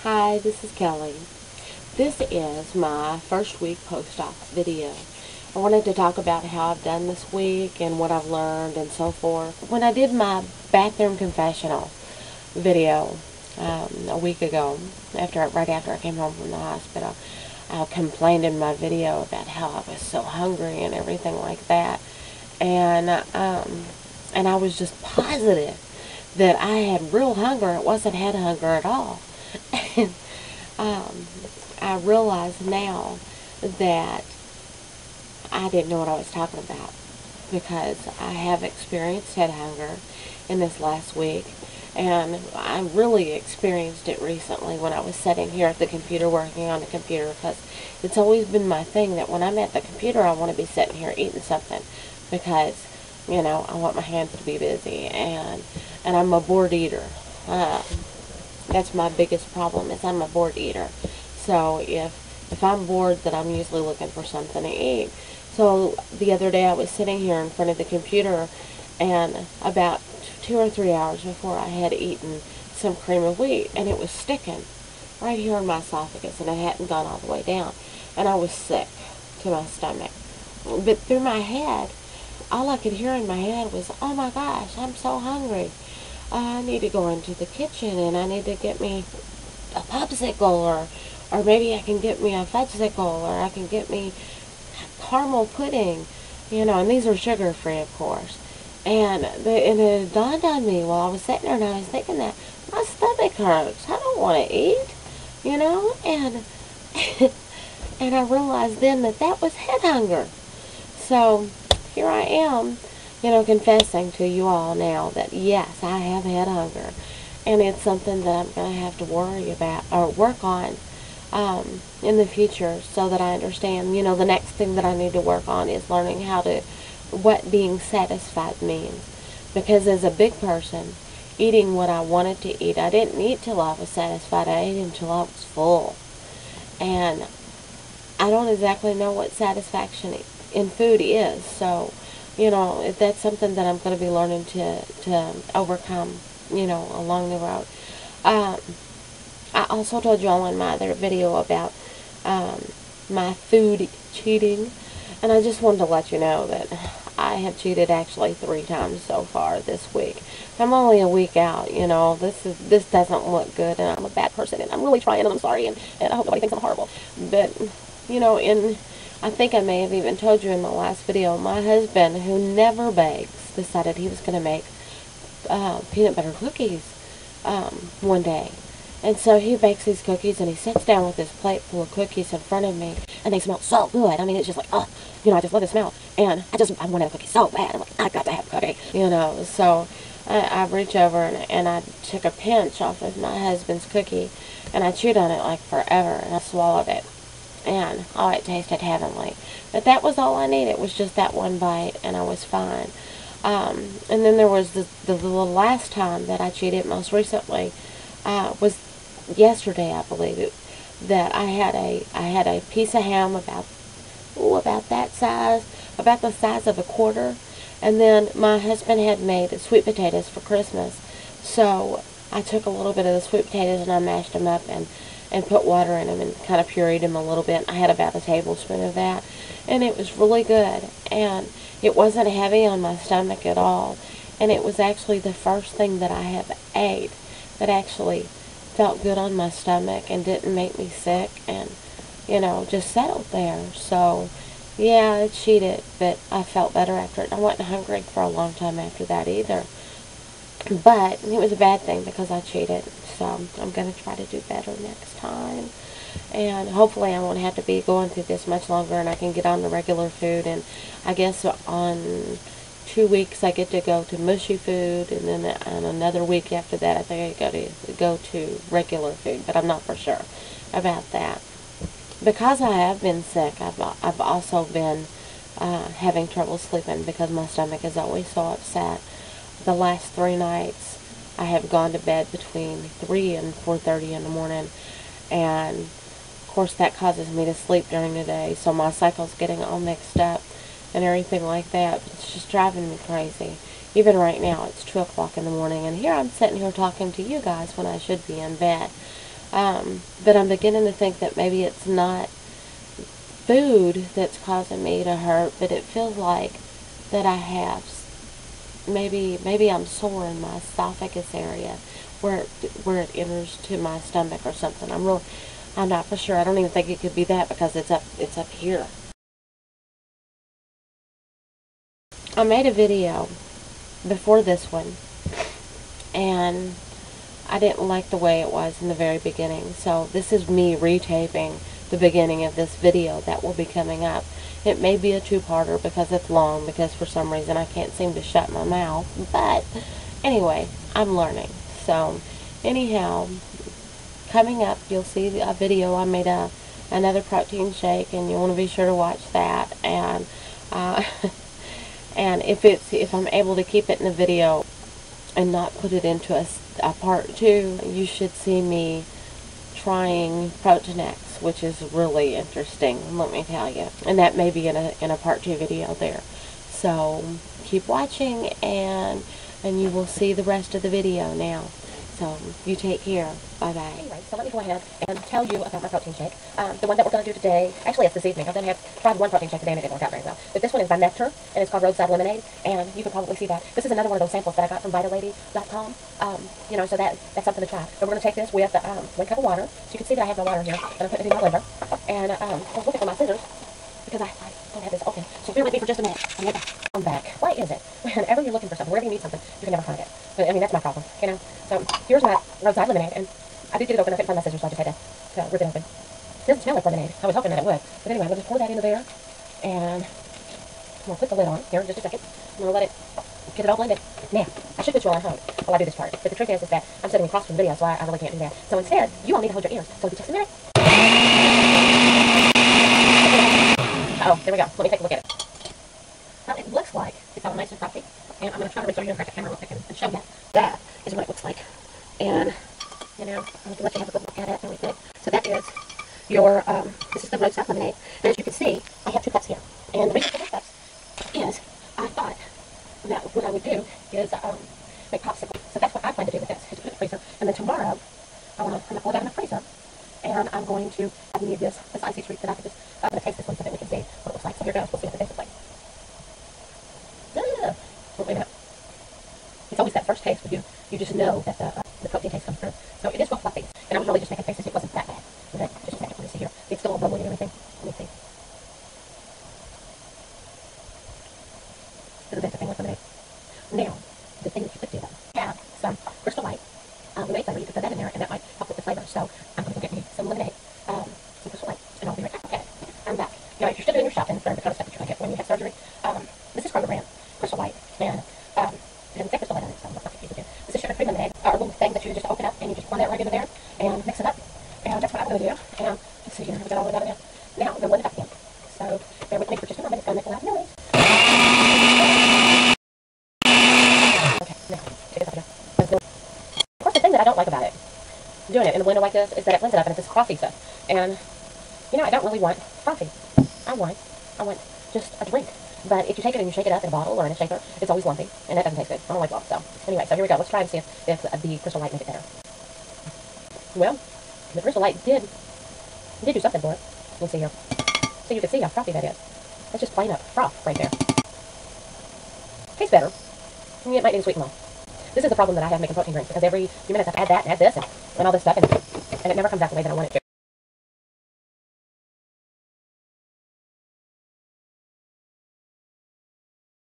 Hi, this is Kelly. This is my first week post-op video. I wanted to talk about how I've done this week and what I've learned and so forth. When I did my bathroom confessional video a week ago, right after I came home from the hospital, I complained in my video about how I was so hungry and everything like that. And I was just positive that I had real hunger. It wasn't head hunger at all. And I realize now that I didn't know what I was talking about, because I have experienced head hunger in this last week, and I really experienced it recently when I was sitting here at the computer working on the computer, because it's always been my thing that when I'm at the computer I want to be sitting here eating something, because I want my hands to be busy, and I'm a bored eater. That's my biggest problem, is I'm a bored eater. So if I'm bored, then I'm usually looking for something to eat. So the other day I was sitting here in front of the computer, and about 2 or 3 hours before, I had eaten some cream of wheat, and it was sticking right here in my esophagus, and it hadn't gone all the way down. And I was sick to my stomach. But through my head, all I could hear in my head was, oh my gosh, I'm so hungry. I need to go into the kitchen, and I need to get me a popsicle, or maybe I can get me a fudgesicle, or I can get me caramel pudding, and these are sugar-free, of course. And it dawned on me while I was sitting there, and I was thinking that my stomach hurts. I don't want to eat, and and I realized then that was head hunger. So here I am, confessing to you all now that yes, I have head hunger, and it's something that I'm going to have to worry about or work on in the future, so that I understand. The next thing that I need to work on is learning what being satisfied means, because as a big person, eating what I wanted to eat, I didn't eat till I was satisfied. I ate until I was full, and I don't exactly know what satisfaction in food is. So that's something that I'm going to be learning to overcome, along the road. I also told you all in my other video about my food cheating, and I just wanted to let you know that I have cheated actually 3 times so far this week. I'm only a week out, this doesn't look good, and I'm a bad person, and I'm really trying, and I'm sorry, and I hope nobody thinks I'm horrible. But, I think I may have even told you in my last video, my husband, who never bakes, decided he was going to make peanut butter cookies one day. And so he bakes these cookies, and he sits down with his plate full of cookies in front of me, and they smell so good. I mean, it's just like, oh, I just love the smell. And I want to have a cookie so bad. I'm like, I got to have a cookie, So I reach over, and I took a pinch off of my husband's cookie, and I chewed on it like forever, and I swallowed it. And oh, it tasted heavenly. But that was all I needed. It was just that one bite, and I was fine. And then there was the last time that I cheated, most recently, was yesterday, I believe, that I had a piece of ham about that size, about the size of a quarter. And then my husband had made sweet potatoes for Christmas, so I took a little bit of the sweet potatoes and I mashed them up and put water in them and kind of pureed them a little bit. I had about a tablespoon of that, and it was really good, and it wasn't heavy on my stomach at all, and it was actually the first thing that I have ate that actually felt good on my stomach and didn't make me sick, and just settled there. So yeah, I cheated, but I felt better after it. I wasn't hungry for a long time after that either, but it was a bad thing because I cheated. So I'm going to try to do better next time, and hopefully I won't have to be going through this much longer, and I can get on the regular food. And I guess on 2 weeks I get to go to mushy food, and then on another week after that I think I go to regular food, but I'm not for sure about that. Because I have been sick, I've also been having trouble sleeping because my stomach is always so upset. The last 3 nights I have gone to bed between 3 and 4:30 in the morning, and of course that causes me to sleep during the day, so my cycle's getting all mixed up and everything like that. But it's just driving me crazy. Even right now, it's 2 o'clock in the morning, and here I'm sitting here talking to you guys when I should be in bed. But I'm beginning to think that maybe it's not food that's causing me to hurt, but it feels like that I have maybe I'm sore in my esophagus area where it enters to my stomach or something. I'm not for sure. I don't even think it could be that because it's up here. I made a video before this one, and I didn't like the way it was in the very beginning. So this is me retaping the beginning of this video that will be coming up. It may be a two-parter because it's long, because for some reason I can't seem to shut my mouth. But anyway, I'm learning. So anyhow, coming up you'll see a video. I made another protein shake, and you want to be sure to watch that. And and if I'm able to keep it in the video and not put it into a part 2, you should see me trying Protein X, which is really interesting, let me tell you. And that may be in a part 2 video there. So keep watching, and you will see the rest of the video now. So you take care. Bye-bye. Anyway, so let me go ahead and tell you about my protein shake. The one that we're going to do today, actually it's this evening. I've tried one protein shake today and it didn't work out very well. But this one is by Nectar, and it's called Roadside Lemonade, and you can probably see that. This is another one of those samples that I got from vitalady.com. You know, so that's something to try. But we're going to take this with 1 cup of water. So you can see that I have my water here, and I'm putting it in my blender. And I was looking for my scissors, because I don't have this open. So bear with me for just a minute. I'm back. Why is it? Whenever you're looking for something, wherever you need something, you can never find it. But, I mean, that's my problem, you know? So here's my Roadside Lemonade, and I did get it open. I couldn't find my scissors, so I just had to rip it open. It doesn't smell like lemonade. I was hoping that it would. But anyway, we'll just pour that into there, and I'm going to put the lid on here in just a second. I'm going to let it get it all blended. Now, I should put you all on hold while I do this part. But the trick is that I'm sitting across from the video, so I really can't do that. So instead, you all need to hold your ears. So just a minute. Oh, there we go. Let me take a look at it. Well, it looks like it's all nice and frothy. And I'm going to try to reach over here and crack the camera real quick and show you. That is what it looks like. And, you know, I'm going to let you have a good look at it really quick. So that is your, this is the Roadside Lemonade. And as you can see, I have 2 cups here. And the reason for 2 cups is I thought that what I would do is make popsicles. So that's what I plan to do with this, is put it in the freezer. And then tomorrow, I'm going to pull it out of my freezer. And I'm going to need this icy treat that I can just, I'm going to taste this one so that we can see what it looks like. So here goes. We'll see what it tastes like. Oh, wait a minute. It's always that first taste where you just know that the protein taste comes through. So it is real fluffy. And I was really just making faces. It wasn't that bad. Okay, just a second. Let me see here. It's still all bubbly and everything. Let me see. Doesn't taste a thing like lemonade. Now, the thing that you could do, have some Crystal Light lemonade flavor. You could put that in there, and that might help with the flavor. So I'm going to go get me some lemonade, some Crystal Light, and I'll be right back. Okay, I'm back. Now, if you're still doing your shopping for the kind of stuff that you're going to get when you have surgery, this is Kroger brand Crystal Light, and it doesn't say Crystal Light on it, so I'm not confused again. This is sugar-free lemonade, a little thing that you just open up, and you just pour that right into there, and mix it up, and that's what I'm going to do. And let's see here, we got all of that in there. Now, I'm going to blend it up again. So, bear with me for just a moment, it's going to make a lot of noise. Okay, now, check this out here. Of course, the thing that I don't like about it, doing it in a blender like this, is that it blends it up, and it's this frothy stuff. And, you know, I don't really want frothy. I want just a drink. But if you take it and you shake it up in a bottle or in a shaker, it's always lumpy, and that doesn't taste good. I don't like lumps. So anyway, so here we go. Let's try and see if the Crystal Light made it better. Well, the Crystal Light did do something for it. Let's see here. So you can see how frothy that is. That's just plain up froth right there. Tastes better. It might need to sweeten more. This is the problem that I have making protein drinks, because every few minutes I add that and add this and all this stuff, and it never comes out the way that I want it to.